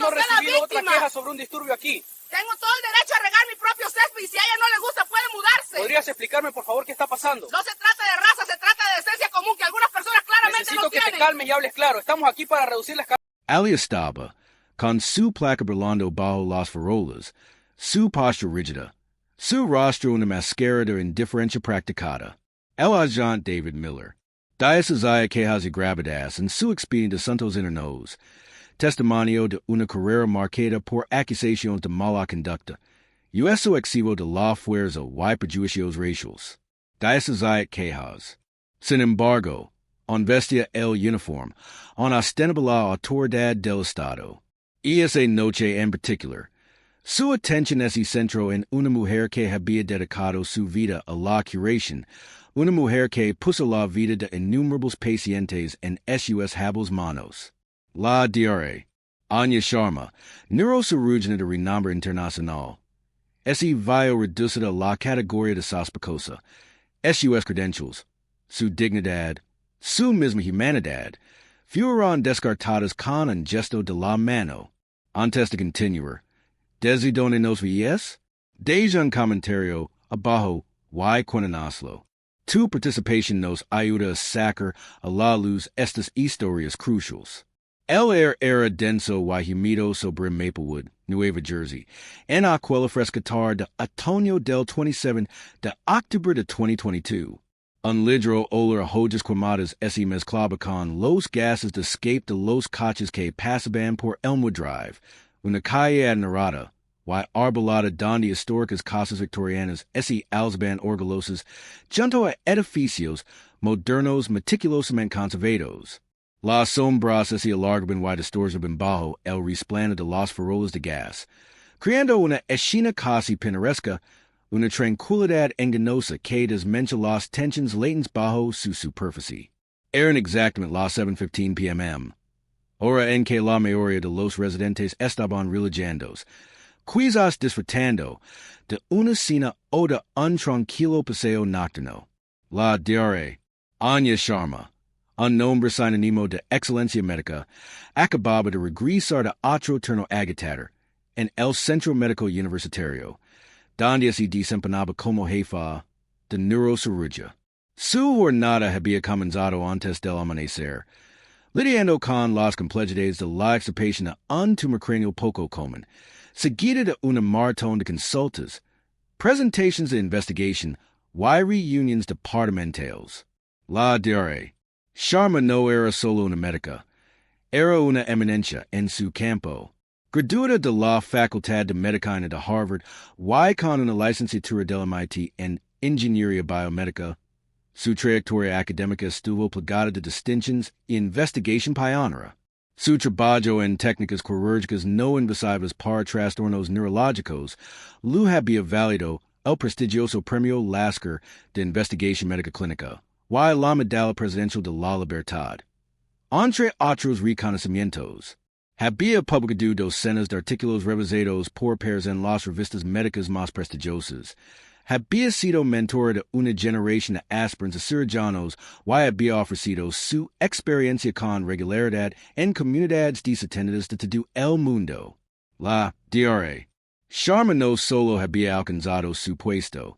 no hemos sea la recibido otra víctima. queja sobre un disturbio aquí. Tengo todo el derecho a regar mi propio césped y si a ella no le gusta puede mudarse. ¿Podrías explicarme, por favor, qué está pasando? No se trata de raza, se trata de decencia común que algunas personas claramente Necesito no que te tienen. calmes y hables claro. Estamos aquí para reducir la escala. Ali estaba, con su placa brillando bajo las farolas, su postura rígida, su rostro una máscara de indiferencia practicada. El agente David Miller, diocesaya quejas y gravedades en su expediente Santos Internos, testimonio de una carrera marcada por acusaciones de mala conducta, y eso exhibo de la fuerza y prejuicios raciales. Diocesaya quejas. Sin embargo, on vestia el uniforme, on ostentaba la autoridad del Estado. Y esa noche en particular, su atención es centro en una mujer que había dedicado su vida a la curación, una mujer que puso la vida de innumerables pacientes en sus hables manos. La diare, Anya Sharma, neurocirujana de renombre internacional. Ese vio reducida a la categoría de sospechosa, sus credentials, su dignidad, su misma humanidad, fueron descartadas con un gesto de la mano. Antes de continuar, ¿desde donde nos ves? Deja un comentario abajo y cuéntanoslo. Tu participación nos ayuda a sacar a la luz estas historias cruciales. El air era denso y húmedo sobre Maplewood, Nueva Jersey, en aquella fresca tarde de otoño del 27 de octubre de 2022. Un ligero olor a hojas quemadas se mezclaba con los gases de escape de los coches que pasaban por Elmwood Drive, una calle admirada y arbolada donde históricas casas victorianas se alzaban orgullosas junto a edificios modernos meticulosamente conservados. Las sombras se alargaban y distorsionaban bajo el resplandor de las farolas de gas, creando una escena casi pintoresca, una tranquilidad engañosa que desmencha las tensiones latentes bajo su superficie. Eran exactamente las 7:15 p.m., hora en que la mayoría de los residentes estaban relajándose, quizás disfrutando de una cena o de un tranquilo paseo nocturno. La diare, Anya Sharma, un nombre sinónimo de excelencia médica, acababa de regresar de otro turno agitador en el Centro Médico Universitario, donde se desempeñaba como jefa de neurocirugía. Su jornada había comenzado antes del amanecer, lidiando con las complejidades de la extirpación de un tumor craneal poco común, seguida de una maratón de consultas, presentaciones de investigación y reuniones departamentales. La diare, Sharma no era solo una médica, era una eminencia en su campo. Graduada de la Facultad de Medicina de Harvard y con una licenciatura del MIT en Ingeniería Biomédica, su trayectoria académica estuvo plagada de distinciones y investigación pionera. Su trabajo en técnicas quirúrgicas no invasivas para trastornos neurológicos lo había valido el prestigioso Premio Lasker de Investigación Médica Clínica y la Medalla Presidencial de la Libertad. Entre otros reconocimientos, había publicado docenas de artículos revisados por pares en las revistas médicas más prestigiosas. Había sido mentor de una generación de aspirantes a cirujanos y había ofrecido su experiencia con regularidad en comunidades desatendidas de todo el mundo. La diare, Sharma no solo había alcanzado su puesto,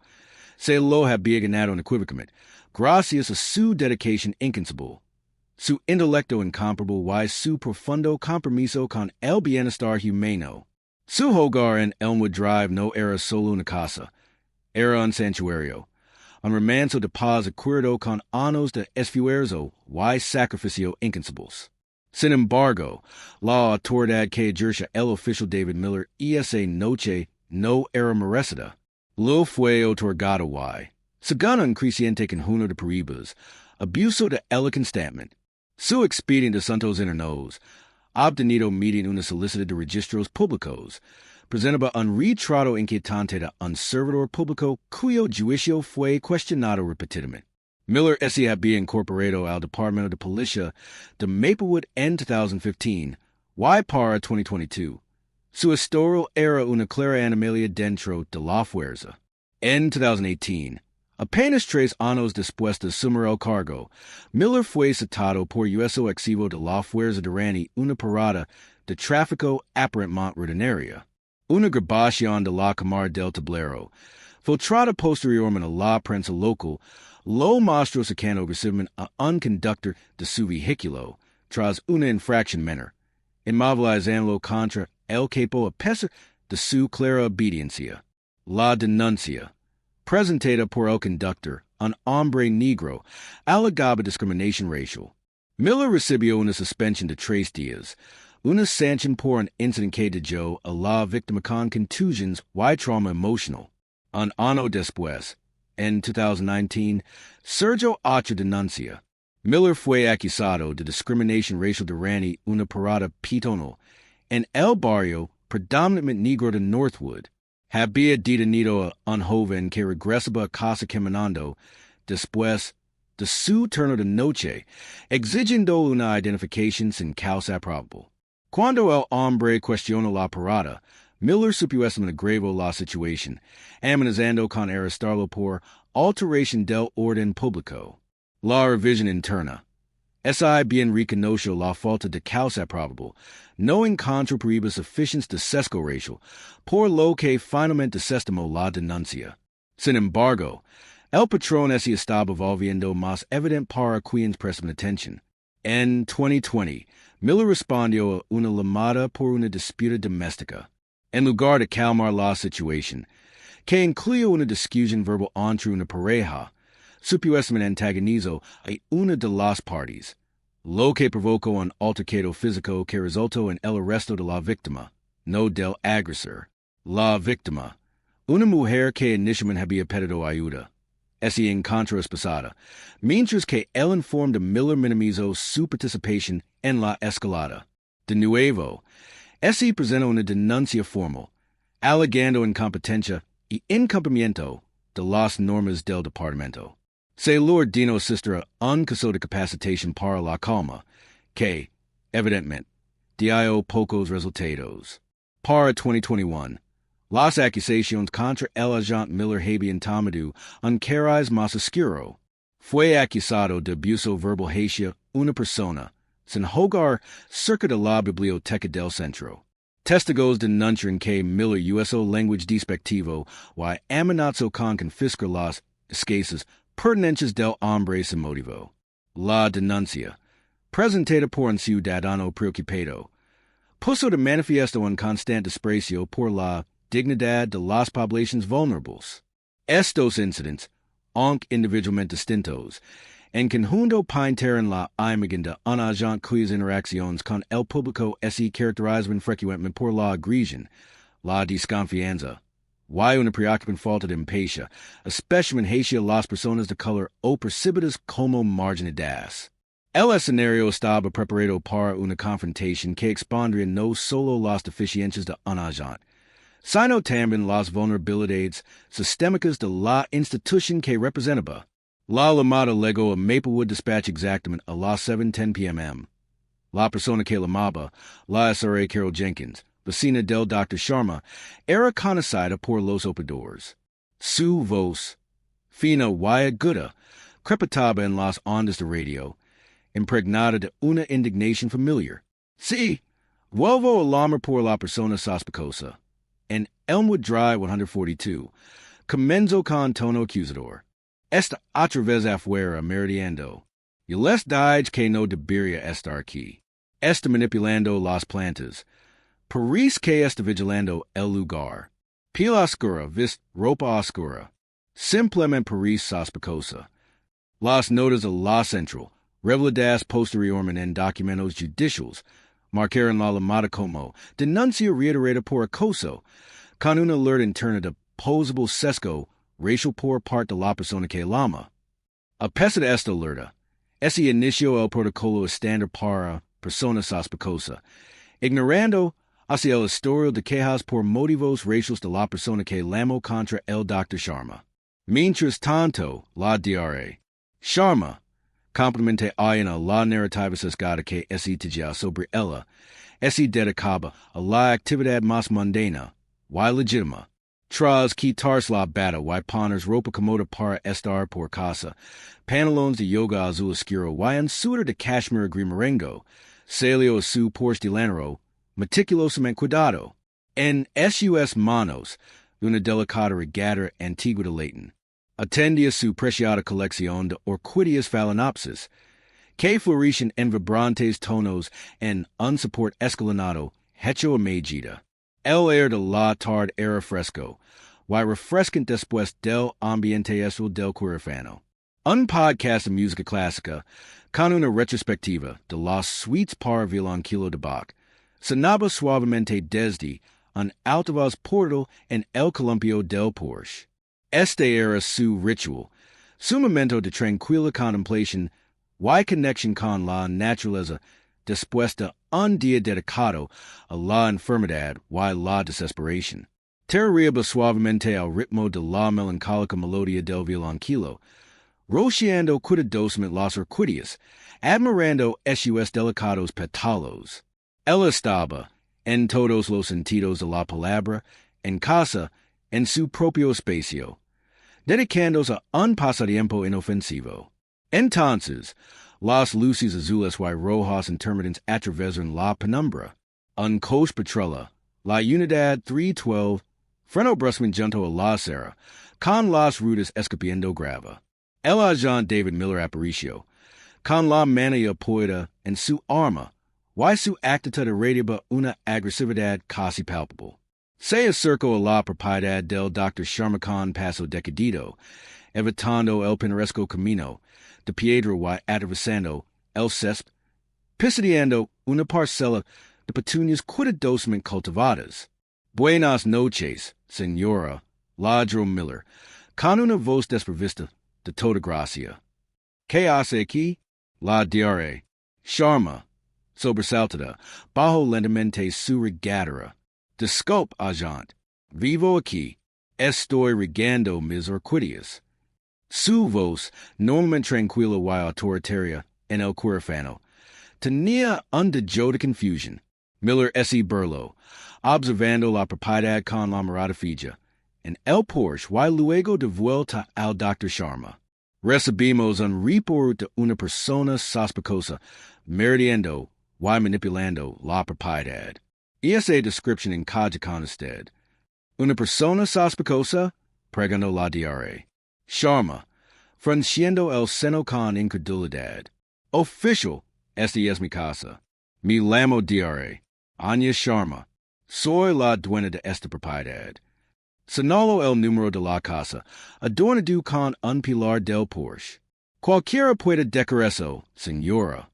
se lo había ganado unequívocamente, gracias a su dedicación incansable, su intelecto incomparable y su profundo compromiso con el bienestar humano. Su hogar en Elmwood Drive no era solo una casa, era un santuario, un remanso de paz acuerdo con años de esfuerzo y sacrificio incansables. Sin embargo, la autoridad que ejerce el oficial David Miller esa noche no era merecida. Lo fue otorgado y, según un creciente conjunto de pruebas, abuso de el constante. Su expediente Santos Internos, obtenido mediante una solicitud de registros públicos, presentaba un retrato inquietante de un servidor público cuyo juicio fue cuestionado repetidamente. Miller se había incorporado al Departamento de Policía de Maplewood en 2015 y para 2022. Su historia era una clara anomalía dentro de la fuerza. En 2018, Apenas 3 años después de asumir el cargo, Miller fue citado por uso excesivo de la fuerza durante una parada de tráfico aparentemente rutinaria. Una grabación de la cámara del tablero, filtrada posteriormente a la prensa local, lo mostró cercano agresivamente a un conductor de su vehículo tras una infracción menor, inmovilizándolo contra el capo a pesar de su clara obediencia. La denuncia, presentada por el conductor, un hombre negro, alegaba discriminación racial. Miller recibió una suspensión de 3 días, una sanción por un incidente que dejó a la víctima con contusiones y trauma emocional. Un año después, en 2019, surgió otra denuncia. Miller fue acusado de discriminación racial durante una parada peatonal en el barrio predominantemente negro de Northwood. Había detenido a un joven que regresaba a casa caminando después de su turno de noche, exigiendo una identificación sin causa probable. Cuando el hombre cuestionó la parada, Miller supuestamente agravó la situación, amenazando con arrestarlo por alteración del orden público. La revisión interna. SI bien reconoció la falta de causa probable, no encontró pruebas suficientes de sesgo racial, por lo que finalmente desestimó la denuncia. Sin embargo, el patrón se estaba volviendo más evidente para quienes prestan atención. En 2020, Miller respondió a una llamada por una disputa doméstica. En lugar de calmar la situación, que incluyó una discusión verbal entre una pareja, supuestamente antagonizó a una de las partes, lo que provocó un altercado físico que resultó en el arresto de la víctima, no del agresor. La víctima, una mujer que inicialmente había pedido ayuda, se encontró esposada, mientras que el informe de Miller minimizó su participación en la escalada. De nuevo, se presentó una denuncia formal, alegando incompetencia y incumplimiento de las normas del departamento. Se le ordenó asistir a un caso de capacitación para la calma, que, evidentemente, dio pocos resultados. Para 2021, las acusaciones contra el agente Miller habían tomado un cariz más oscuro. Fue acusado de abuso verbal hacia una persona, sin jugar cerca de la biblioteca del centro. Testigos denuncian que Miller usó lenguaje despectivo y amenazó con confiscar las escasas pertenencias del hombre sin motivo. La denuncia, presentada por un ciudadano preocupado, puso de manifiesto un constante desprecio por la dignidad de las poblaciones vulnerables. Estos incidentes, aunque individualmente distintos, en conjunto pintaron la imagen de un agente cuyas interacciones con el público se caracterizaban frecuentemente por la agresión, la desconfianza, y una preocupante falta de empatía, especialmente hacia las personas de color o percibidas como marginadas. El escenario estaba preparado para una confrontación que expondría no solo las deficiencias de un agente, sino también las vulnerabilidades sistémicas de la institución que representaba. La llamada llegó a Maplewood Dispatch exactamente a las 7:10 p.m. La persona que llamaba, la SRA Carol Jenkins, vecina del Dr. Sharma, era conocida por los operadores. Su voz, fina y aguda, crepitaba en las ondas de radio, impregnada de una indignación familiar. Sí, vuelvo a llamar por la persona sospechosa. En Elmwood Drive 142, comenzó con tono acusador. Esta otra vez afuera meridiando. Y les dije que no debería estar aquí. Está manipulando las plantas. Parece que está vigilando el lugar. Piel oscura, vist ropa oscura. Simplemente parece sospechosa. Las notas de la central, reveladas posteriormente en documentos judiciales, marcaron la llamada como denuncia reiterada por acoso, con una alerta interna de posible sesgo racial por parte de la persona que llama. A pesar de esta alerta, se inició el protocolo estándar para personas sospechosas, ignorando hacia el historial de quejas por motivos raciales de la persona que llamó contra el Dr. Sharma. Mientras tanto, la DRA, Sharma, complemente a la narrativa sesgada que se tenía sobre ella, se dedicaba a la actividad más mundana y legítima, Tras quitarse la bata, y ponerse ropa cómoda para estar por casa. Pantalones de yoga azul oscuro, y un suéter de cashmere gris merengo. Celio su Porsche de lanero, meticulosamente cuidado. En sus manos, una delicada regata antigua de Leighton. Atendía su preciada colección de orquídeas phalaenopsis, que florecen en vibrantes tonos en un support escalonado hecho a medida. El air de la tarde era fresco, y refrescante después del ambiente eso del quirófano. Un podcast de música clásica con una retrospectiva de las suites para violonchelo de Bach sonaba suavemente desde un altavoz portátil en el columpio del Porsche. Este era su ritual, su momento de tranquila contemplación y conexión con la naturaleza después de un día dedicado a la enfermedad y la desesperación. Terrible suavemente al ritmo de la melancólica melodía del violonchelo, rociando cuidadosamente las orquídeas, admirando esos delicados pétalos. Él estaba, en todos los sentidos de la palabra, en casa, en su propio espacio, dedicándose a un pasatiempo inofensivo. Entonces, las luces azules y rojas intermitentes atravesaron la penumbra. Un coche patrulla, la unidad 312, frenó bruscamente junto a la acera, con las ruedas escupiendo grava. El agente David Miller apareció, con la mano apoyada en su arma, y su actitud irradiaba una agresividad casi palpable. Se acercó a la propiedad del Dr. Sharma con paso decidido, evitando el pintoresco camino de piedra y atravesando el césped, pisoteando una parcela de petunias cuidadosamente cultivadas. Buenas noches, señora, ladró Miller, con una voz desprovista de toda gracia. ¿Qué hace aquí? La diarrea. Sharma, sobresaltada, bajó lentamente su regatera. Disculpe, agente. Vivo aquí. Estoy regando mis orquídeas. Su voz, normalmente tranquila y autoritaria en el quirófano, tenía un dejo de confusión. Miller se burló, observando la propiedad con la mirada fija, en el Porsche y luego de vuelta al Dr. Sharma. Recibimos un reporte de una persona sospechosa merodeando y manipulando la propiedad. Y esa descripción encaja con usted. ¿Una persona sospechosa? Preguntó la diarrea. Sharma, frunciendo el seno con incredulidad. Official, esta es mi casa. Me llamo diarrea. Anya Sharma. Soy la dueña de esta propiedad. Señaló el número de la casa, adornado con un pilar del Porsche. Cualquiera puede decorar eso, señora,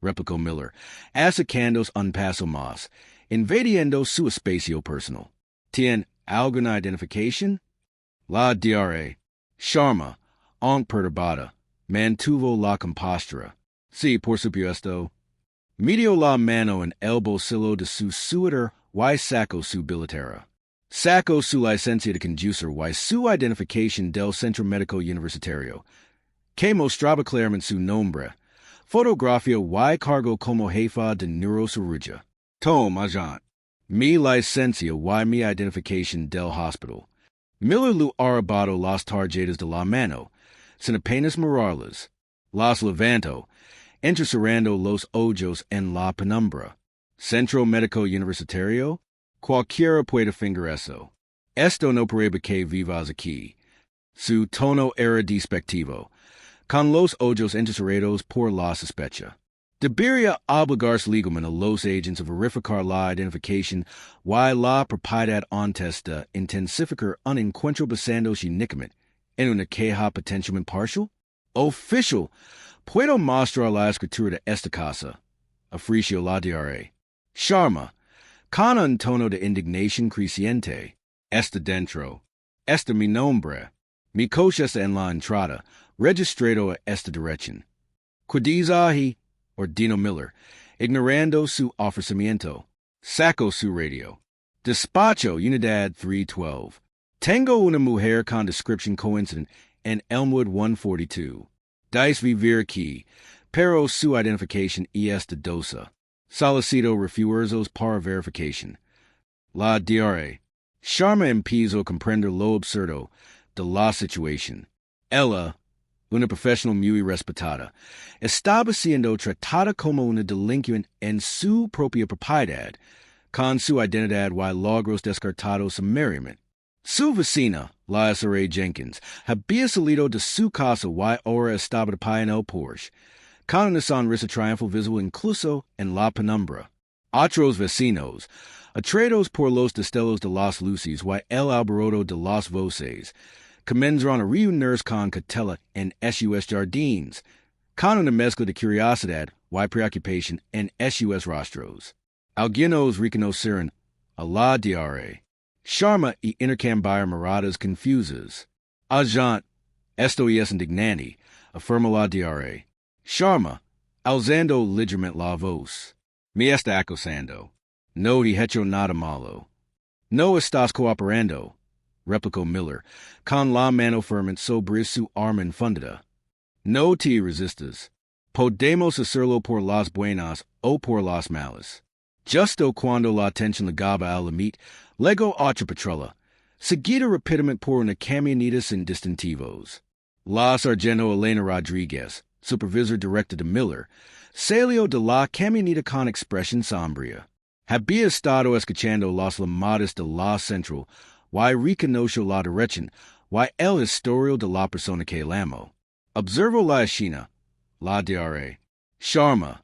replicó Miller, acercándose un paso más, invadiendo su espacio personal. ¿Tiene alguna identificación? La diarrea. Sharma, aunque perturbada, mantuvo la compostura. Sí, por supuesto. Metió la mano en el bolsillo de su suéter y sacó su billetera. Sacó su licencia de conducir y su identificación del Centro Médico Universitario, que mostraba claramente su nombre, fotografía y cargo como jefa de neurocirugía. Toma, agente. Mi licencia y mi identificación del hospital. Miller lo arrebató las tarjetas de la mano, sin apenas mirarlas. Las levantó, entrecerrando los ojos en la penumbra. Centro Médico Universitario? Cualquiera puede fingar eso. Esto no prueba que vivas aquí. Su tono era despectivo, con los ojos entrecerrados por la sospecha. Debería obligarse legalmente a los agentes a verificar la identificación y la propiedad antes de intensificar un encuentro basándose únicamente en una queja potencialmente parcial. Official, ¿puedo mostrar la escritura de esta casa? Ofreció la diarrea. Sharma, con un tono de indignación creciente. Está dentro. Está mi nombre. Mi coche está en la entrada, registrado a esta dirección. Dice ahí, ordenó Miller, ignorando su ofrecimiento. Sacó su radio. Despacho, Unidad 312. Tengo una mujer con descripción coincidente en Elmwood 142. Dice vivir aquí, pero su identificación es dudosa. Solicito refuerzos para verificación. La diarrea. Sharma empiezo comprender lo absurdo de la situación. Ella, una profesional muy respetada, estaba siendo tratada como una delincuente en su propia propiedad, con su identidad y logros descartados sumariamente. Su vecina, la S.R.A. Jenkins, había salido de su casa y ahora estaba de pie en el Porsche, con una sonrisa triunfal visible incluso en la penumbra. Otros vecinos, atraídos por los destellos de las luces y el alboroto de las voces, comenzaron a reunirse con cautela en sus jardines, con una mezcla de curiosidad y preocupación en sus rostros. Algunos reconocieron a la diarrea. Sharma y intercambiaron miradas confusas. Agent, estoy es indignante, afirma la diarrea. Sharma, alzando ligeramente la voz. Me está acosando. No he hecho nada malo. No estás cooperando, replicó Miller, con la mano firme sobre su arma infundada. No te resistas. Podemos hacerlo por las buenas o por las malas. Justo cuando la tensión llegaba al límite, llegó otra patrulla, seguida rápidamente por una camioneta sin distintivos. La sargento Elena Rodríguez, supervisor directo de Miller, salió de la camioneta con expresión sombría. Había estado escuchando las llamadas de la central, y reconoció la dirección, y el historial de la persona que llamó. Observó la escena, la diarrea. Sharma,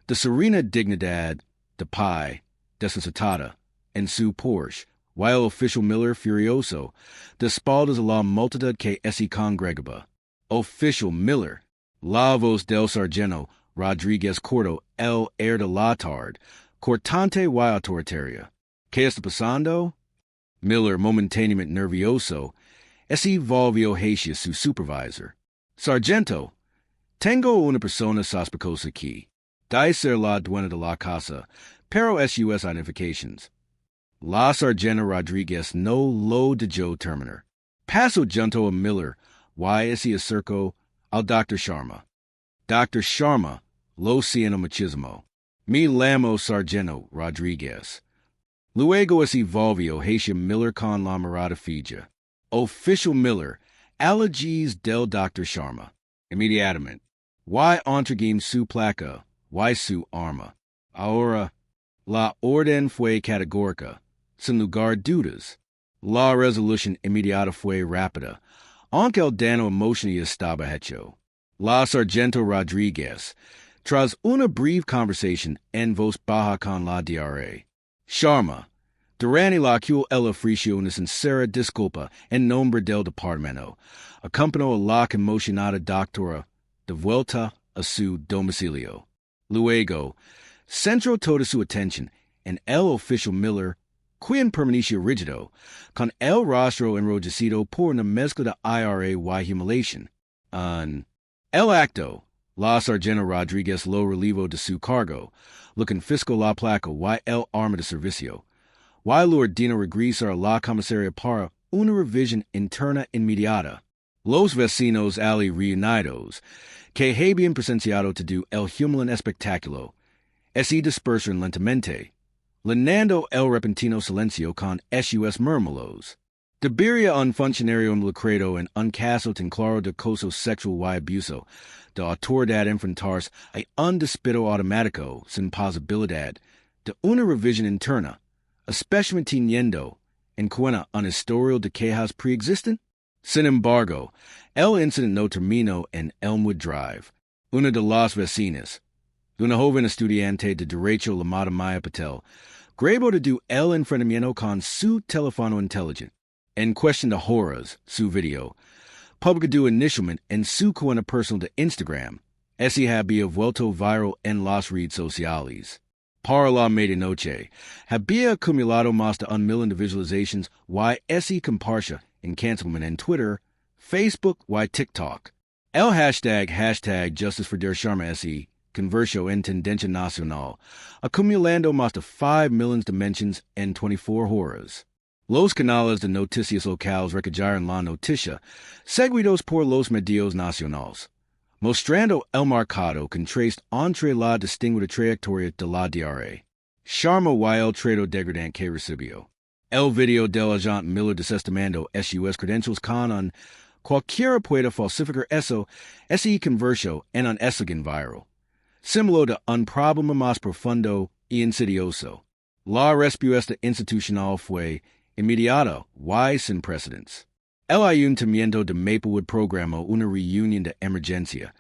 de serena dignidad, de pie, desensatada, en su Porsche, y el oficial Miller furioso, de espaldas a la multitud que se congregaba. Oficial Miller, la voz del sargento Rodríguez cortó el air de la tarde, cortante y autoritaria. ¿Qué está pasando? Miller, momentáneamente nervioso, se volvió hacia su supervisor. Sargento, tengo una persona sospechosa aquí. Debe ser la dueña de la casa, pero sus identifications. La sargento Rodríguez no lo dejó terminar. Pasó junto a Miller, y se acercó al Dr. Sharma. Dr. Sharma, lo siento muchísimo. Me llamo Sargento Rodríguez. Luego se volvió hacia Miller con la mirada fija. Oficial Miller, allergies del Dr. Sharma. Inmediatamente. Y entreguen su placa, y su arma. Ahora, la orden fue categórica, sin lugar dudas. La resolución inmediata fue rápida, aunque el daño emocional estaba hecho. La sargento Rodríguez, tras una breve conversación en voz baja con la diarrea. Sharma, durante la cual ella ofreció una sincera disculpa en nombre del departamento, acompañó a la conmocionada doctora de vuelta a su domicilio. Luego, centró toda su atención en el oficial Miller, quien permaneció rígido, con el rostro enrojecido por una mezcla de ira y humiliación. En el acto, la sargento Rodríguez lo relevó de su cargo, lo confiscó la placa y el arma de servicio, y lo ordenó regresar a la comisaría para una revisión interna inmediata. Los vecinos ali reunidos, que habían presenciado todo el humilante espectáculo, se dispersaron lentamente, llenando el repentino silencio con sus murmulos. Debería un funcionario involucrado en un caso tan claro de acoso sexual y abuso de autoridad enfrentarse a un despido automático sin posibilidad de una revisión interna, especialmente teniendo en cuenta un historial de quejas preexistentes? Sin embargo, el incidente no terminó en Elmwood Drive. Una de las vecinas, una joven estudiante de Derecho llamada Maya Patel, grabó de el enfrentamiento con su teléfono inteligente. En cuestión de horas, su video, publicado inicialmente en su cuenta personal de Instagram, se había vuelto viral en las redes sociales. Para la medianoche, había acumulado más de 1 millón de visualizaciones y se compartía en cancelment en Twitter, Facebook y TikTok. El hashtag Justice for Der Sharma se convirtió en tendencia nacional, acumulando más de 5 millones de mentions en 24 horas. Los canales de noticias locales recogillaron la noticia, seguidos por los medios nacionales, mostrando el marcado contraste entre la distinguida trayectoria de la diarrea. Sharma y el trato degradante que recibió. El video del agente Miller desestimando sus credentials con cualquiera puede falsificar eso, ese converso en un eslogan viral. Símbolo de un problema más profundo y insidioso. La respuesta institucional fue inmediata y sin precedentes. El ayuntamiento de Maplewood programó una reunión de emergencia,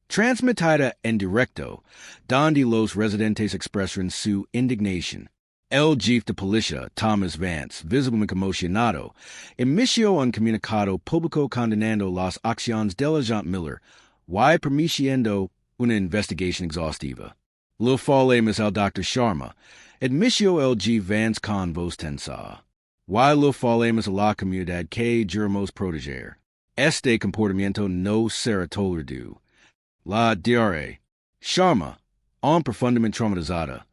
transmitida en directo, donde los residentes expresaron su indignación. El jefe de policía, Thomas Vance, visiblemente emocionado, emitió un comunicado público condenando las acciones del agente Miller y permitiendo una investigación exhaustiva. Lo falemos al Dr. Sharma, admitió el jefe Vance con voz tensa. Y lo falemos a la comunidad que juramos proteger. Este comportamiento no será tolerado. La diarrea. Sharma, aún profundamente traumatizada,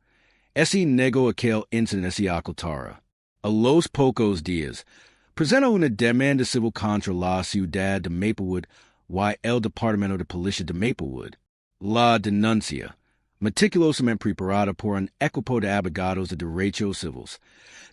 ese negó aquel incidente se ocultara. A los pocos días, presentó una demanda civil contra la ciudad de Maplewood y el Departamento de Policía de Maplewood. La denuncia, meticulosamente preparada por un equipo de abogados de derechos civiles,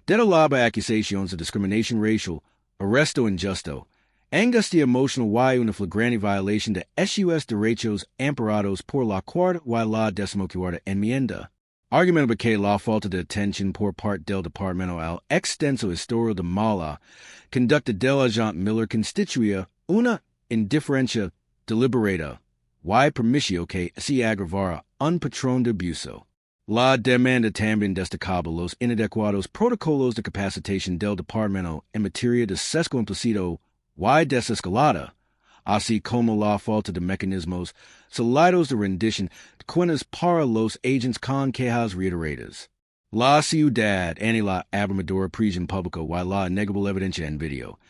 detalaba acusaciones de discriminación racial, arresto injusto, angustia emocional y una flagrante violación de esos derechos amparados por la cuarta y la decimocuarta enmienda. Argumento que la falta de atención por parte del departamento al extenso historial de mala conducta del agente Miller constituía una indiferencia deliberada y permitió que se agravara un patrón de abuso. La demanda también destacaba los inadecuados protocolos de capacitación del departamento en materia de sesgo implícito y desescalada, así como la falta de mecanismos sólidos de rendición de cuentas para los agentes con quejas reiteradas. La ciudad, en la abrumadora prisión pública y la innegable evidencia en video,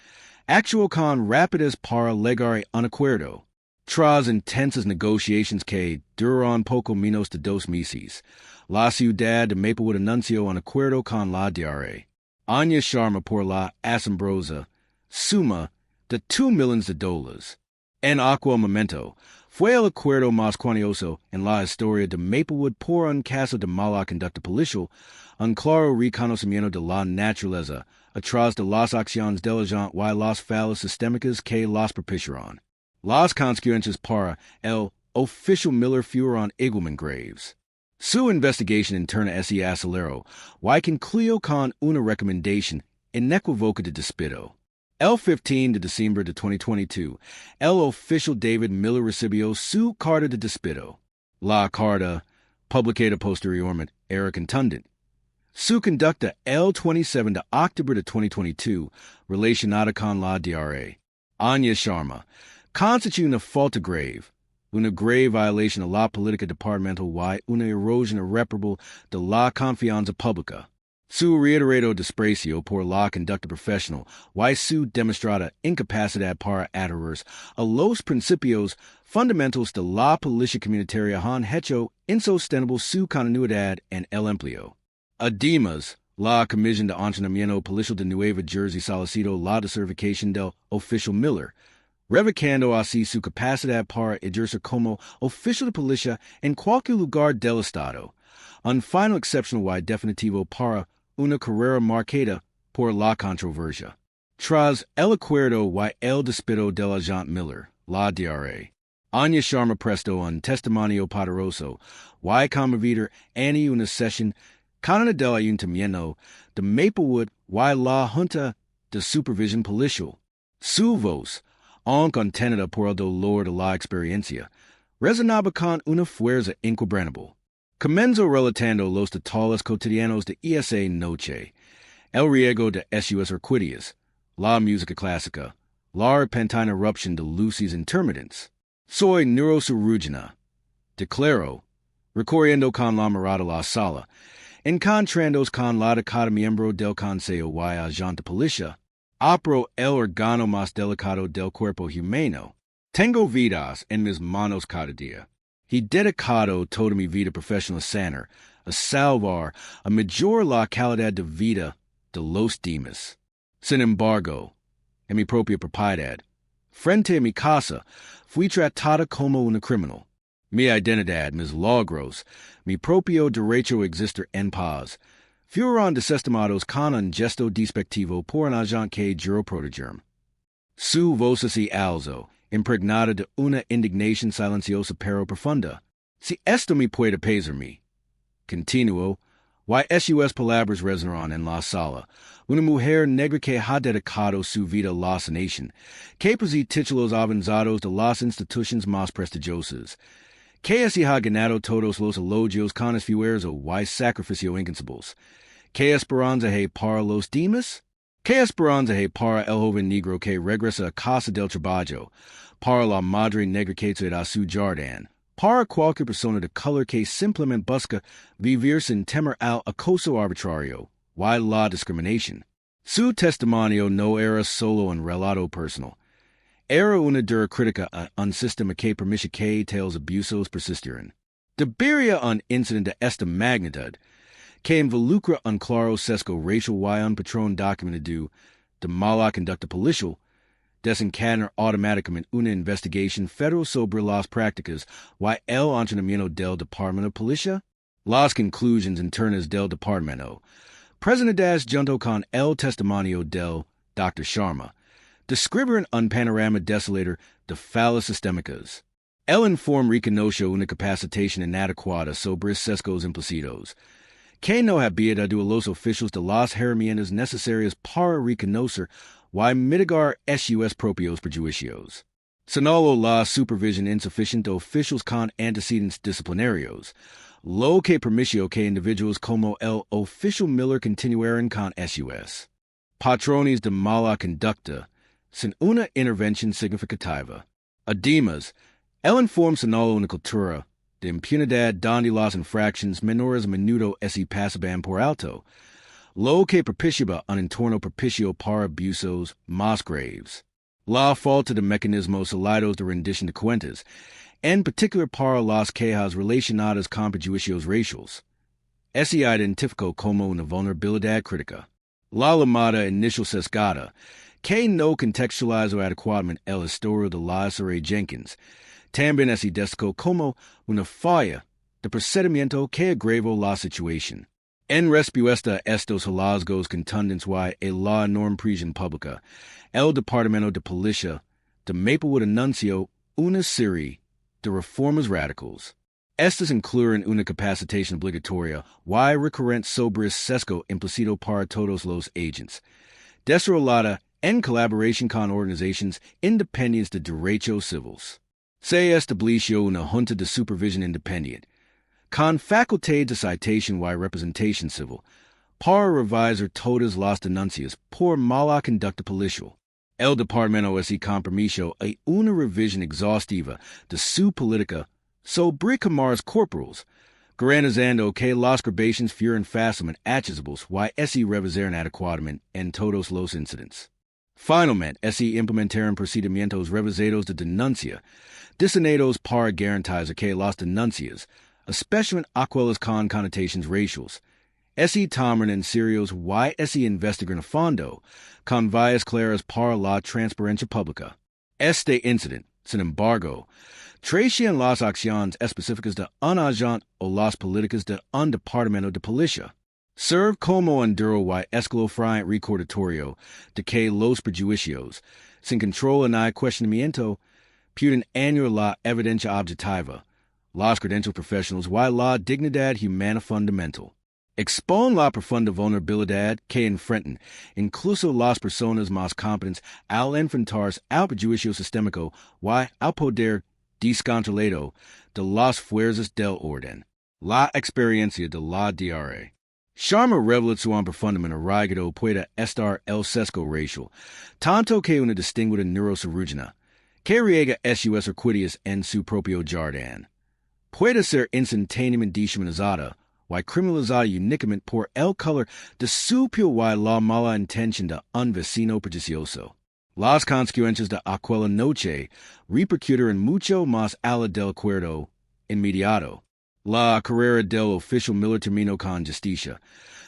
actuó con rapidez para llegar a un acuerdo. Tras intensas negociaciones que duraron poco menos de 2 meses, la ciudad de Maplewood anunció un acuerdo con la diarrea. Anya Sharma por la asombrosa suma de $2 millones. En aquel momento, fue el acuerdo más cuantioso en la historia de Maplewood por un caso de mala conducta policial, un claro reconocimiento de la naturaleza atrás de las acciones del agente y las fallas sistémicas que las propiciaron. Las consecuencias para el oficial Miller fueron igualmente graves. Su investigación interna se aceleró y concluyó con una recomendación inequívoca de despido. El 15 de diciembre de 2022, el oficial David Miller recibió su carta de despido. La carta, publicada posteriormente, era contundente. Su conducta el 27 de octubre de 2022, relacionada con la diarrea. Anya Sharma, constituye una falta grave, una grave violación de la política departamental y una erosión irreparable de la confianza pública. Su reiterado desprecio por la conducta profesional y su demostrada incapacidad para adherirse a los principios fundamentales de la policía comunitaria han hecho insostenible su continuidad en el empleo. Además, la Comisión de Entrenamiento Policial de Nueva Jersey solicitó la desertificación del oficial Miller, revocando así su capacidad para ejercer como oficial de policía en cualquier lugar del estado, un final excepcional y definitivo para una carrera marcada por la controversia. Tras el acuerdo y el despido del agente Miller, la diarrea, Anya Sharma prestó un testimonio poderoso y conmovedor en una sesión con el del ayuntamiento de Maplewood y la Junta de Supervisión Policial. Su voz, aunque contenida por el dolor de la experiencia, resonaba con una fuerza inquebrantable. Comenzó relatando los detalles cotidianos de esa noche, el riego de sus orquídeas, la música clásica, la repentina erupción de luces intermitentes. Soy neurocirujana, declaró, recorriendo con la mirada la sala, encontrándose con la de cada miembro del consejo y agente de policía. Apro el órgano más delicado del cuerpo humano. Tengo vidas en mis manos cada día. He dedicado toda mi vida profesional sana a salvar a mejorar la calidad de vida de los demás. Sin embargo, en mi propia propiedad, frente a mi casa, fui tratada como una criminal. Mi identidad, mis logros, mi propio derecho a existir en paz, fueron desestimados con un gesto despectivo por un agente que juró protegerme. Su voz así alzó, impregnada de una indignación silenciosa pero profunda. Si esto me puede pesarme. Continuó, sus palabras resonaron en la sala. Una mujer negra que ha dedicado su vida a la nación, que posee títulos avanzados de las instituciones más prestigiosas, que así ha ganado todos los elogios con esfuerzo y sacrificio incansables. ¿Qué esperanza hay para los demás? ¿Qué esperanza hay para el joven negro que regresa a casa del trabajo, para la madre negra que se da su jardín, para cualquier persona de color que simplemente busca vivir sin temer al acoso arbitrario y la discriminación? Su testimonio no era solo un relato personal. Era una dura crítica a un sistema que permite que tales abusos persistieran. Debería un incidente de esta magnitud, que involucra un claro sesgo racial y un patrón documentado de mala conducta policial, desencadenar automáticamente una investigación federal sobre las prácticas y el entrenamiento del Departamento de Policía? Las conclusiones internas del Departamento, presentadas junto con el testimonio del Dr. Sharma, describen un panorama desolador de fallas sistémicas. El informe reconoció una capacitación inadecuada sobre sesgos implícitos, que no había dado a los oficiales de las herramientas necesarias para reconocer y mitigar sus propios prejuicios. Señaló la supervisión insuficiente de oficiales con antecedentes disciplinarios, lo que permitió que individuos como el oficial Miller continuaran con sus patrones de mala conducta sin una intervención significativa. Además, el informe señaló una cultura de impunidad donde las infracciones menores a menudo se pasaban por alto, lo que propiciaba un entorno propicio para abusos más graves. La falta de mecanismos sólidos de rendición de cuentas, en particular para las quejas relacionadas con prejuicios raciales, se identificó como una vulnerabilidad crítica. La llamada inicial sesgada, que no contextualizó adecuadamente el historial de la S.R. Jenkins, también se destacó como una falla de procedimiento que agravó la situación. En respuesta a estos hallazgos contundentes y la enorme presión pública, el Departamento de Policía de Maplewood anunció una serie de reformas radicales. Estas incluyen una capacitación obligatoria y recurrente sobre sesgo implícito para todos los agentes, desarrollada en colaboración con organizaciones independientes de derechos civiles. Se estableció una junta de supervisión independiente, con facultad de citación y representación civil, para revisar todas las denuncias por mala conducta policial. El departamento se comprometió a una revisión exhaustiva de su política sobre cámaras corporales, garantizando que las grabaciones fueran fácilmente accesibles y se revisaran adecuadamente en todos los incidentes. Finalmente, se implementaron procedimientos revisados de denuncia, diseñados para garantizar que las denuncias, especialmente aquellas con connotaciones raciales, se toman en serio y se investigan a fondo, con vías claras para la transparencia pública. Este incidente, sin embargo, traía en las acciones específicas de un agente o las políticas de un departamento de policía. Serve como un duro y escalofriante recordatorio de que los prejuicios, sin control ni cuestionamiento, pueden anular la evidencia objetiva, las credenciales profesionales y la dignidad humana fundamental. Expone la profunda vulnerabilidad que enfrentan incluso las personas más competentes al enfrentarse al prejuicio sistémico y al poder descontrolado de las fuerzas del orden. La experiencia de la DRA. Sharma reveló su profundamente arraigado puede estar el sesgo racial, tanto que una distinguida neurocirujana, que riega sus recuerdos en su propio jardín, puede ser instantáneamente deshumanizada y criminalizada únicamente por el color de su piel y la mala intención de un vecino prejuicioso. Las consecuencias de aquella noche repercutieron mucho más allá del acuerdo inmediato. La carrera del oficial Miller terminó con justicia.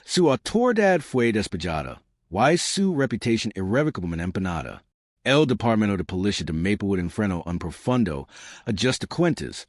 Su autoridad fue despejada, y su reputación irrevocablemente empanada. El Departamento de Policía de Maplewood enfrentó un profundo ajuste de cuentas.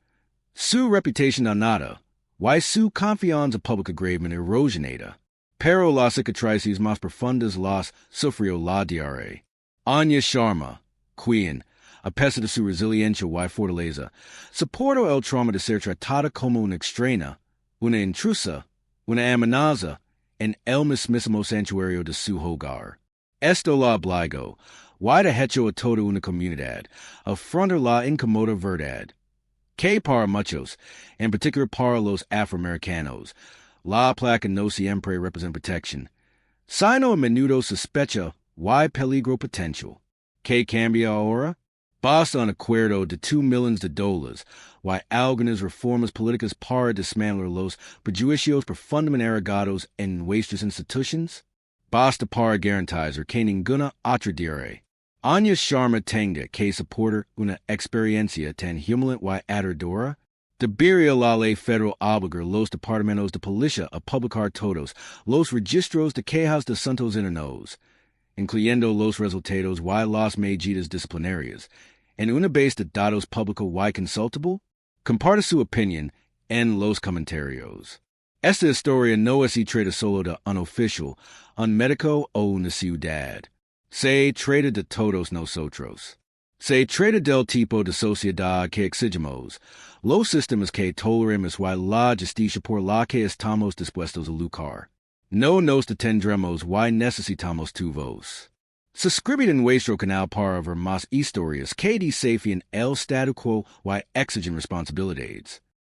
Su reputación danada, y su confianza pública gravemente erosionada. pero las cicatrices más profundas las sufrió la diare. Anya Sharma, quien, a pesar de su resiliencia y fortaleza, soportó el trauma de ser tratada como una extraña, una intrusa, una amenaza en el mismísimo santuario de su hogar. Esto la obligó, y de hecho a toda una comunidad, a afrontar la incómoda verdad, que para muchos, en particular para los afroamericanos, la placa no siempre representa protección, sino a menudo sospecha y peligro potencial. ¿Qué cambia ahora? Basta un acuerdo de $2 millions y algunas reformas políticas para desmantelar los prejuicios profundamente arraigados en nuestras instituciones? Basta para garantizar que ninguna otra diare. Anya Sharma tenga que soportar una experiencia tan humillante y aterradora. Debería la ley federal obligar los departamentos de policía a publicar todos los registros de quejas de asuntos internos, incluyendo los resultados y las medidas disciplinarias, en una base de datos público y consultable. Comparte su opinión en los comentarios. Esta historia no se trata solo de un oficial, un médico o una ciudad. Se trata de todos nosotros. Se trata del tipo de sociedad que exigimos, los sistemas que toleremos y la justicia por la que estamos dispuestos a luchar. No nos detendremos y necesitamos tu voz. Suscríbete en nuestro canal para ver más historias que desafian el statu quo y exigen responsabilidades.